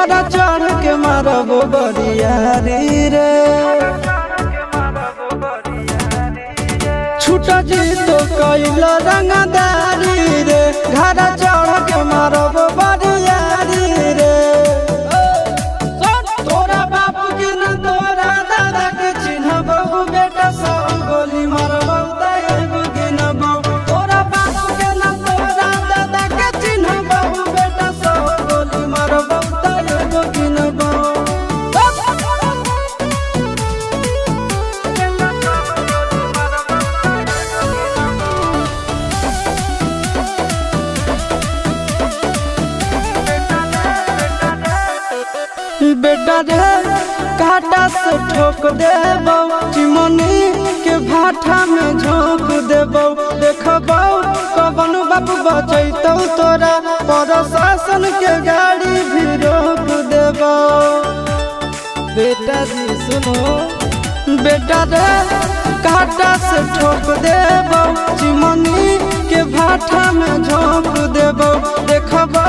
घर चढ़ के मारब बरियारी रे छूट जी तो कैल रंगदारी रे घर चढ़ के मारब बरियारी रे तोरा बाप के न तोरा दादा के चिन्हबहु बेटा सब गोली मारबौ त एगो गिनबौ तोरा बाप के न तोरा दादा के चिन्हबहु बेटा सब गोली मारबौ त एगो गिनबौ बेटा रे काटा से ठोक देबौ चिमनी के भाठा में झोंक देबौ देखबौ कवन बाप बचैतौ तोरा प्रशासन के गाड़ी भी रोक देबौ बेटा जी सुनो बेटा रे काटा से ठोक देबौ चिमनी के भाठा में झोंक देबौ देखबौ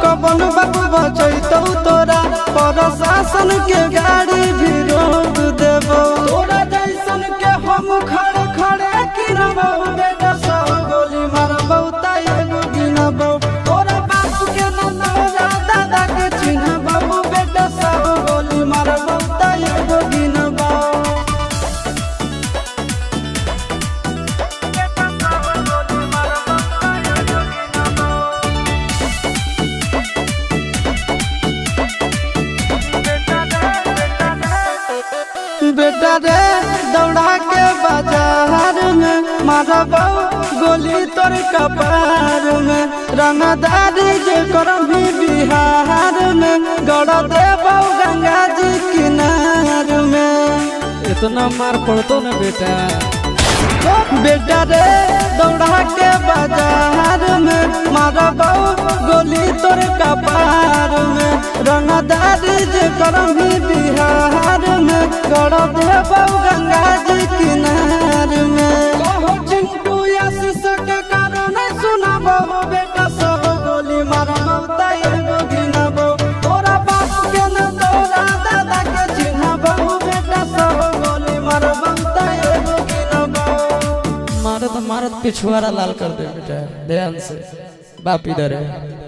कवन बाप बचैतौ तोरा प्रशासन के गाड़ी भी रोक देबौ तोरा जैसन के हम खड़े खड़े गिनबौ बेटा सब गोली मारबौ त एगो गिनबौ तोरा बाप के न तोरा दादा के चिन्हबौ बेटा सब गोली मारबौ त एगो गिनबौ बेटा रे दौड़ा के बाजार में मारबौ गोली तोर कपार में रंगदारी जे करभी बिहार में गड़ देबौ गंगा जी किनार में इतना मार पड़तो न बेटा बेटा रे दौड़ा के बाजार में मारबौ गोली तोर कपार में रंगदारी जे करभी बिहार में गड़ देबौ गंगा जी किनार में कहो चिंटू आशीष के कारण सुनबौ बेटा सब गोली मारबौ त एगो गिनबौ तोरा बाप के न तोरा दादा के चिन्हबौ बेटा सब गोली मारबौ त एगो गिनबौ मारत मारत पिछुआरा लाल कर दे बेटा ध्यान से बाप इधर है।